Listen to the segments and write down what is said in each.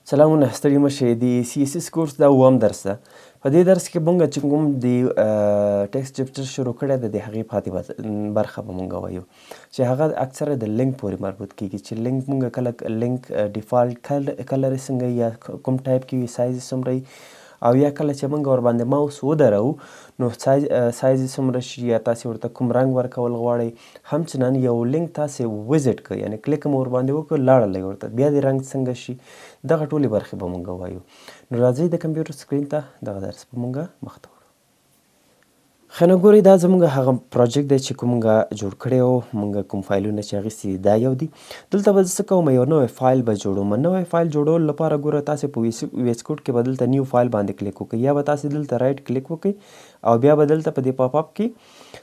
سلامونه ستړي مشئ د CSS کورس دا اووم درس ده. په دې درس کې مونږ چې کوم د ټیکسټ چپټر شروع کړی دی د هغې پاتې برخه به مونږ وایو چې هغه اکثره د لینک پورې مربوط کیږي چې لینک مونږ کله لینک ډیفالټ کلر یې څنګه یا کوم ټایپ کې وي سایز یې څومره او یا کله چې موږ ورباندې ماوس ودرو نو سایز یې څومره شي یا تاسې ورته کوم رنګ ورکول غواړئ. همچنان یو لینک تاسې وزټ کړئ یعنې کلیک مو ورباندې وکړ لاړلی ورته بیا د رنګ څنګه شي دغه ټولې برخې به مونږ وایو. نو راځئ د کمپیوټر سکرین ته دغه درس به مونږ مخته وړو. ښه نو ګورئ دا زموږ هغه پروجیکټ دی چې کوم مونږ جوړ کړی و مونږ کوم فایلونه چې اخیستي دي دا یو دي. دلته به زه څه کوم یو نوی فایل به جوړوم. نوی فایل جوړولو لپاره ګوره تاسې په ویس کوډ کې به دلته نیو فایل باندې کلیک وکړئ یا به تاسې دلته رایټ کلیک وکړئ او بیا به دلته په دې پاپ اپ کې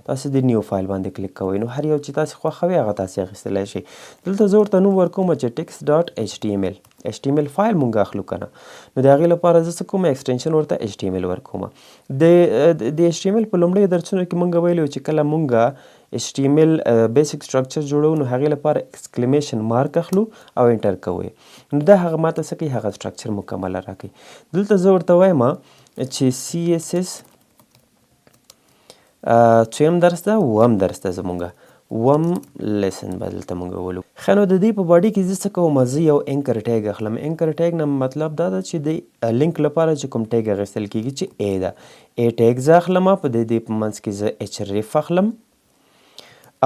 تاسې د نیو فایل باندې کلیک کوئ. نو هر یو چې تاسې خوښوي هغه تاسې اخیستلی شئ. دلته زه ورته نوم ورکوم چې text.html فایل مونږ اخلو که نه نو د هغې لپاره زه څه کوم ایکسټنشن ورته HTML ورکوم. د HTML په لومړیو درسونو کې مونږ ویلي چې کله مونږ HTML بیسیک سټرکچر جوړو نو هغې لپاره ایکسکلیمیشن مارک اخلو او انټر کوئ نو دا هغه ماته څه کوي هغه سټرکچر مکمله راکوي. دلته زه ورته وایم چې CSS څویم درس ده اووم درس ده زمونږ اووم لیسن به دلته مونږ ولو. ښه نو د دې په باډي کې زه څه کوم زه یو انکر ټیګ اخلم. انکر ټیګ نه مطلب دا ده چې د لینک لپاره چې کوم ټیګ اخیستل کیږي چې A ده A ټیګ زه اخلم په دې په منځ کې زه href اخلم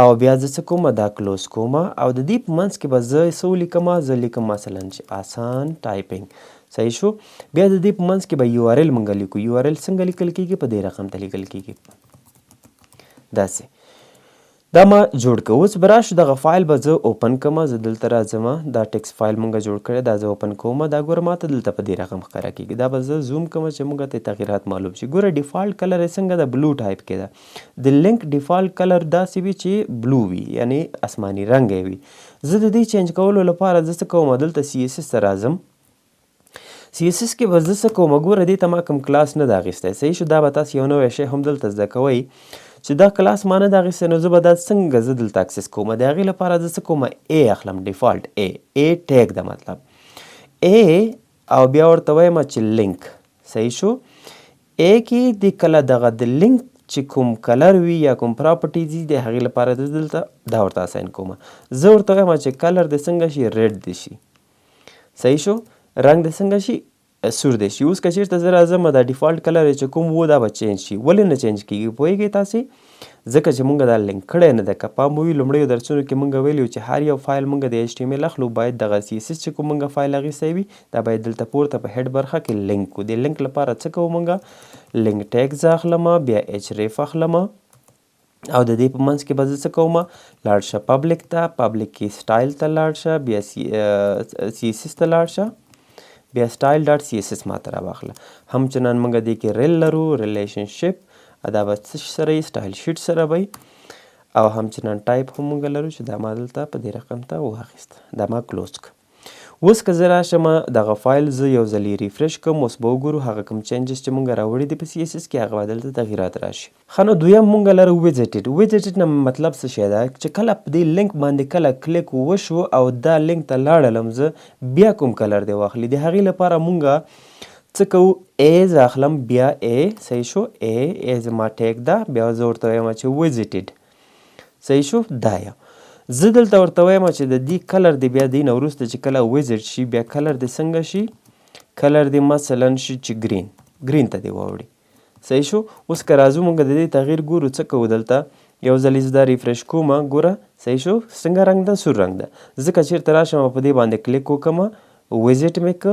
او بیا زه څه کوم دا کلوز کوم او د دې په منځ کې به زه څه ولیکم زه لیکم مثلا چې آسان ټایپینګ صحیح شو. بیا د دې په منځ کې به URL مونږ لیکو. URL څنګه لیکل کیږي په دې رقم ته لیکل کیږي داسې دا ما جوړ که. اوس به راشو دغه فایل به زه اوپن کړم. زه دلته راځم دا ټکسټ فایل مونږ جوړ کړی دا زه اوپن کوم. دا ګوره ماته دلته په دې رقم ښکاره کیږي. دا به زه زوم کوم چې مونږ ته تغیرات معلوم شي. ګوره ډیفالټ کلر یې څنګه ده بلو ټایپ کې ده. د لینک ډیفالټ کلر داسې وي چې بلو وي یعنې اسماني رنګ یې وي. زه د دې چینج کولو لپاره زه څه کوم دلته CSS ته راځم. CSS کې به زه څه کوم ګوره دې ته ما کوم کلاس نه ده اخیستی صحیح شو. دا به تاسې یو نوی شی هم دلته زده کوئ چې دا کلاس ما نه ده اخیستی نو زه به دا څنګه زه دلته اکسس کوم. د هغې لپاره زه څه کوم A اخلم ډیفالټ A ټیګ ده مطلب A او بیا ورته وایم چې لینک صحیح شو. A کې د کله دغه د لینک چې کوم کلر وي یا کوم پراپرټیز وي د هغې لپاره زه دلته دا ورته اساین کوم. زه ورته وایم چې کلر د څنګه شي ریډ دی شي صحیح شو. رنګ د څنګه شي سور دی شي. اوس که چېرته زه راځم دا ډیفالټ کلر چې کوم و دا به چینج شي. ولې نه چینج کیږي پوهېږئ تاسې ځکه چې مونږ دا لینک کړی نه ده. که پام ووي لومړیو درسونو کې مونږ ویلي چې هر یو فایل مونږ د HTML اخلو باید دغه CSS چې کوم مونږ فایل اخیستی وي دا باید دلته پورته په هیډ برخه کې لینک کو. د لینک لپاره څه کوو مونږ لینک ټیګ زه اخلم بیا href اخلم او د دې په منځ کې به زه څه کوم لاړ شه پبلیک ته پبلیک کې سټایل ته لاړ شه بیا CSS ته لاړ شه بیا سټایل ډاټ CSS ما ته راواخله. همچنان موږ دې کې ریل لرو ریلیشنشپ دا به څه سره یې سټایل شیټ سره به او همچنان ټایپ هم موږ لرو چې دا ما دلته په دې رقم ته واخیست دا ما کلوز کړ. اوس که زه راشم دغه فایل زه یو ځلې ریفرش کوم اوس به وګورو هغه کوم چینجز چې مونږ راوړي دي په CSS کې هغه به دلته تغیرات راشي. ښه نو دویم مونږ لرو ویزټډ نه مطلب څه شی ده چې کله په دې لینک باندې کله کلیک وشو او دا لینک ته لاړلم زه بیا کوم کلر دی واخلي د هغې لپاره مونږ څه کوو A زه اخلم بیا A صحیح شو A زما ټیګ ده بیا زه ورته وایم چې ویزټډ صحیح شو دا یم. زه دلته ورته وایم چې د دې کلر دی بیا دې نه وروسته چې کله ویزټ شي بیا کلر دی څنګه شي کلر دی مثلا شي چې ګرین ته دی واوړي صحیح شو. اوس که راځو مونږ د دې تغییر ګورو څه کوو دلته یو ځلې زه دا ریفرش کوم ګوره صحیح شو څنګه رنګ ده سور رنګ ده. زه که چېرته راشم په دې باندې کلیک وکړم ویزټ مې که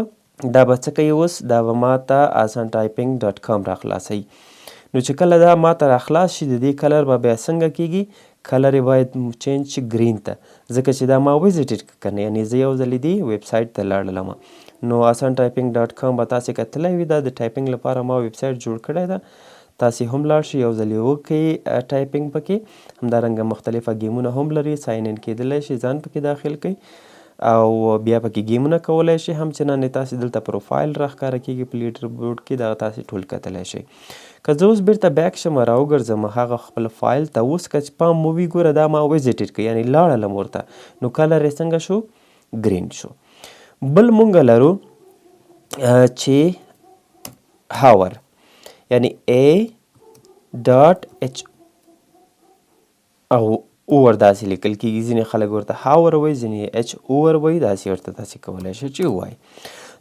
دا به څه کوي اوس دا به ما ته آسان ټایپینګ.com راخلاصوي. نو چې کله دا ما ته راخلاص شي د دې کلر به بیا څنګه کیږي کلر یې باید چینج شي ګرین ته ځکه چې دا ما ویزټډ که نه یعنې زه یو ځلې دې ویب سایټ ته لاړلم. نو آسان ټایپینګ.com به تاسې کتلی وي دا د ټایپینګ لپاره ما ویب سایټ جوړ کړی ده. تاسې هم لاړ شئ یو ځلې وکړئ ټایپینګ پکې. همدارنګه مختلفه ګیمونه هم لري ساین ان کېدلی شي ځان پکې داخل کړئ او بیا پکې ګیمونه کولی شئ. همچنان تاسې دلته پروفایل راښکاره کېږي په لیډر بورډ کې دغه تاسې ټول کتلی شئ. که زه اوس بیرته بیک شم راوګرځم هغه خپل فایل ته اوس که پام مو وي ګوره دا ما ویزټډ کړ یعنې لاړلم ورته نو کلر یې څنګه شو ګرین شو. بل مونږ لرو چې هاور یعنی A ډاټ H او اور داسې لیکل کېږي. ځینې خلک ورته هاور وایي، ځینې H اور وایي. داسې ورته داسې کولی شو چې ووایي.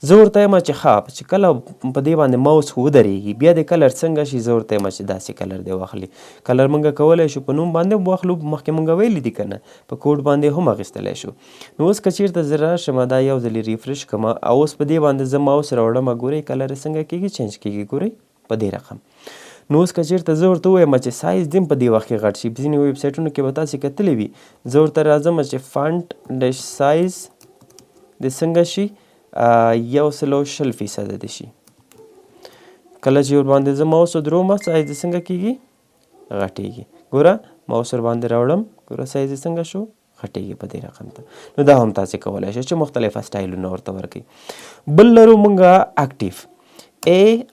زه ورته یم چې ښه چې کله په دې باندې ماوس ودرېږي بیا د کلر څنګه شي، زه ورته یم چې داسې کلر دې واخلي. کلر موږ کولی شو په نوم باندې هم واخلو، مخکې موږ ویلي دي که نه، په کوډ باندې هم اخیستلی شو. نو اوس که چېرته زه راشم دا یو ځلې ریفرش کړم او اوس په دې باندې زه ماوس راوړم، ګورئ کلر یې څنګه کېږي، چینج کېږي. ګورئ په دې رقم. نو اوس که چېرته زه ورته ووایم چې سایز دې هم په دې وخت کې غټ شي، ځینې ویبسایټونو کې به تاسې کتلی وي، زه ورته راځم چې فانټ ډیش سایز د څنګه شي 120% دې شي. کله چې ورباندې زه ماوس ودروم سایز دې څنګه کېږي، غټېږي. ګوره ماوس ورباندې راوړم، ګوره سایز یې څنګه شو، غټېږي په دې رقم ته. نو دا هم تاسې کولی شئ چې مختلفه سټایلونه ورته ورکړئ. بل لرو موږ اکټیو.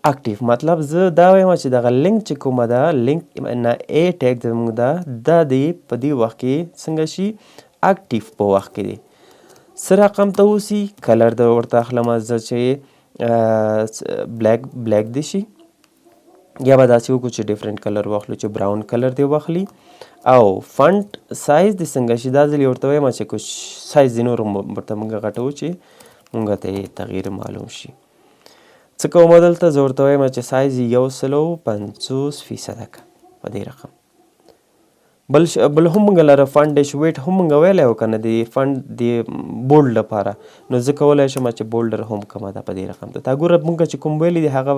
اکټیو مطلب زه دا وایم چې دغه لینک چې کومه ده، لینک نه ټیګ زموږ ده، دا دې په دې وخت کې څنګه شي، اکټیو په وخت کې دی. څه رقم ته اوسي، کلر د ورته اخلم زه چې بلیک دی شي، یا به داسې وکړو چې ډیفرنٹ کلر واخلو چې براون کلر دی واخلي. او فنټ سایز د څنګه شي، دا ځل یې ورته وایم چې کوم سایز د نور ورته موږ غټوو چې موږ ته یې تغییر معلوم شي. څه کوم دلته زه ورته وایم چې سایز 150% په دې رقم. بل هم موږ لره فنټ ډیش ویټ هم موږ ویلی و که نه، د فنټ د بولډ لپاره. نو زه کولی شم چې بولډر هم کومه ده په دې رقم ته. تا ګوره موږ چې کوم ویلي دي هغه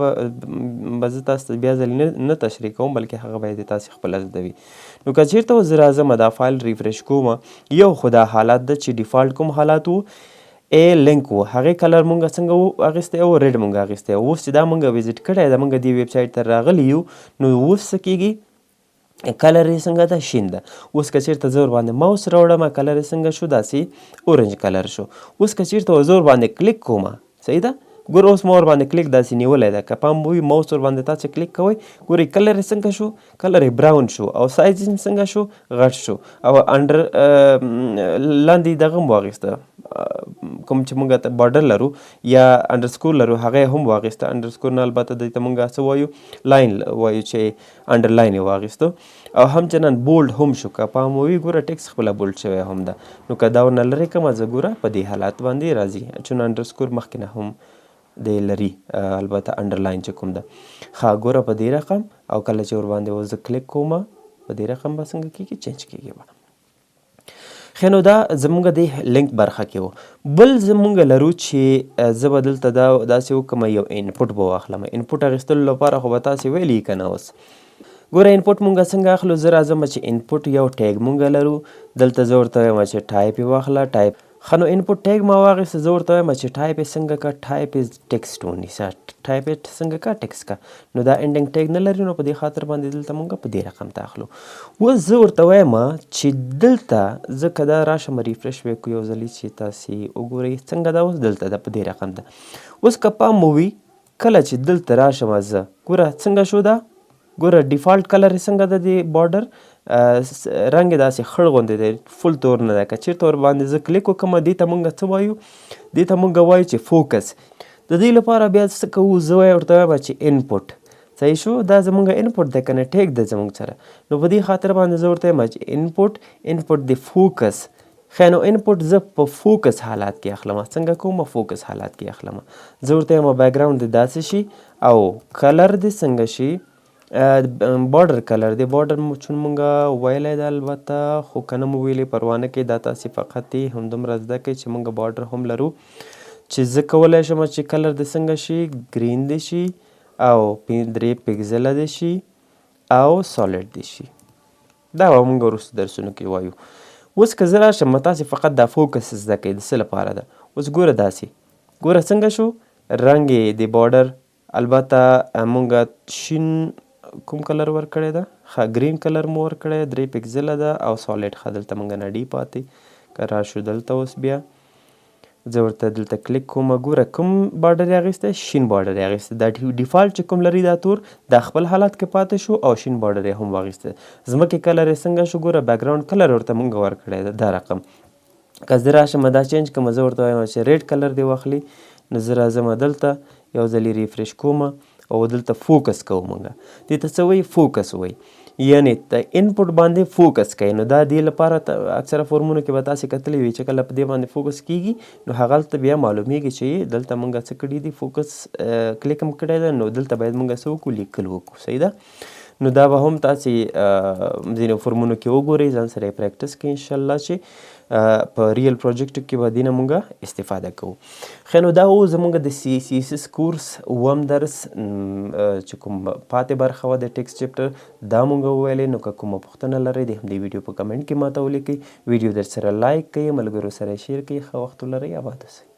به زه تاسو ته بیا ځلې نه تشریح کوم، بلکې هغه به یې د تاسې خپله زده وي. نو که چېرته اوس زه راځم دا فایل ریفرش کوم، یو خو دا حالت ده چې ډیفالټ کوم حالت و، لینک و، هغې کلر مونږ څنګه و اخیستی و، ریډ مونږ اخیستی و. اوس چې دا مونږ ویزیټ کړی ده، مونږ دې ویب سایټ ته راغلي یو، نو اوس څه کېږي، کلر یې څنګه ده، شین ده. اوس که چېرته زه ورباندې ماوس راوړم کلر یې څنګه شو، داسې اورنج کلر شو. اوس که چېرته زه ورباندې کلیک کوم، صحیح ده، ګوره اوس ما ورباندې کلیک داسې نیولی ده، که پام وي ماوس ورباندې تاسې کلیک کوئ، ګورئ کلر یې څنګه شو، کلر یې براون شو او سایز یې څنګه شو، غټ شو. او انډر لاندې دغه هم واخیسته، کوم چې موږ ته بارډر لرو یا انډرسکور لرو هغه یې هم واخیسته. انډرسکور نه البته دې ته موږ څه وایو، لاین وایو چې انډرلاین یې واخیستو. او همچنان بولډ هم شو، که پام وي ګوره ټکس خپله بولډ شوی هم ده. نو که دا ورنه لرې کړمه زه، ګوره په دې حالت باندې راځي، چون انډرسکور مخکې نه هم دی لري، البته انډرلاین چې کوم ده. ښه ګوره په دې رقم، او کله چې ورباندې اوس زه کلیک کوم په دې رقم به څنګه کېږي، چینج کېږي به. ښه نو دا زموږ د لینک برخه کې و. بل زموږ لرو چې زه به دلته داسې وکړم، یو انپوټ به واخلم. انپوټ اخیستلو لپاره خو به تاسې ویلي که نه. اوس ګوره انپوټ مونږ څنګه اخلو، زه راځم چې انپوټ یو ټیګ مونږ لرو، دلته زه ورته وایم چې ټایپ یې واخله، ټایپ. ښه نو انپوټ ټیګ ما واخیسته، زه ورته وایم چې ټایپ یې څنګه که، ټایپ یې ټکسټ ونیسه، ټایپ یې څنګه که، ټکسټ که. نو دا انډنګ ټیګ نه لري، نو په دې خاطر باندې دلته مونږ په دې رقم ته اخلو. اوس زه ورته وایم چې دلته زه که دا راشم ریفرش به کړو یو ځلې چې تاسې وګورئ څنګه ده، اوس دلته ده په دې رقم ده. اوس که پام وي کله چې دلته راشم زه، ګوره څنګه شو ده، ګوره ډیفالټ کلر یې څنګه ده د بارډر، رنګ یې داسې خړ غوندې دی، فل تور نه دی. که چېرته ورباندې زه کلیک وکړم دې ته مونږ څه وایو، دې ته مونږ وایو چې فوکس. د دې لپاره بیا څه کوو، زه ورته وایم چې انپوټ، صحیح شو، دا زمونږ انپوټ دی که نه، ټیګ دی زمونږ سره. نو په دې خاطر باندې زه ورته وایم چې انپوټ د فوکس. ښه نو انپوټ زه په فوکس حالات کې اخلم. څنګه کوم، فوکس حالات کې اخلم. زه ورته وایم بیکګراوند دې داسې شي او کلر دې څنګه شي، بارډر کلر دی. بارډر چون مونږ ویلی ده البته، خو که نه مو ویلی پروا نه کوي، دا تاسې فقط یې همدومره زده کوئ چې مونږ بارډر هم لرو، چې زه کولی شم چې کلر د څنګه شي، ګرین دی شي او 3 پکزله دی شي او سالډ دی شي. دا به مونږ وروسته درسونو کې وایو. اوس که زه راشم تاسې فقط دا فوکس زده کوئ، د څه لپاره ده. اوس ګوره داسې، ګوره څنګه شو، رنګ یې د بارډر البته مونږ شین کوم کلر ورکړی ده، ښه ګرین کلر مو ورکړی، 3 پکزله ده او سالډ. ښه دلته مونږ نه ډي پاتې، که راشو دلته اوس بیا زه ورته دلته کلیک کوم، ګوره کوم بارډر یې اخیستی، شین بارډر یې اخیستی. دا ډیفالټ چې کوم لري دا تور، دا خپل حالت کې پاتې شو او شین بارډر یې هم واخیستی. ځمکې کلر یې څنګه شو، ګوره بیکګراوند کلر ورته مونږ ورکړی ده دا رقم. که زه راشم دا چینج کړم، زه ورته وایم چې ریډ کلر دې واخلي. نو زه راځم دلته یو ځلې ریفرش کوم او دلته فوکس کوو موږ دې ته څه وایي فوکس وایي یعنې د انپوټ باندې فوکس کوي نو دا دې لپاره اکثره فورمونو کې به تاسې کتلی وي چې کله په دې باندې فوکس کیږي نو هغلته بیا معلومیږي چې دلته موږ څه کړي دي فوکس کلیک هم کړی ده نو دلته باید موږ څه وکړو لیکل وکړو صحیح ده نو دا به هم تاسې ځینې فورمونو کې وګورئ ځان سره یې پریکټس کړئ انشاءالله چې په ریل پروجیکټ کې به دې نه موږ استفاده کوو ښه نو دا و زموږ د CSS کورس اووم درس چې کوم پاتې برخه وه د ټیکسټ چپټر دا موږ وویلې نو که کومه پوښتنه لرئ د همدې ویډیو په کمنټ کې ماته ولیکئ ویډیو در سره لایک کړئ ملګرو سره یې شیر کړئ ښه وخت ولرئ آباد اوسئ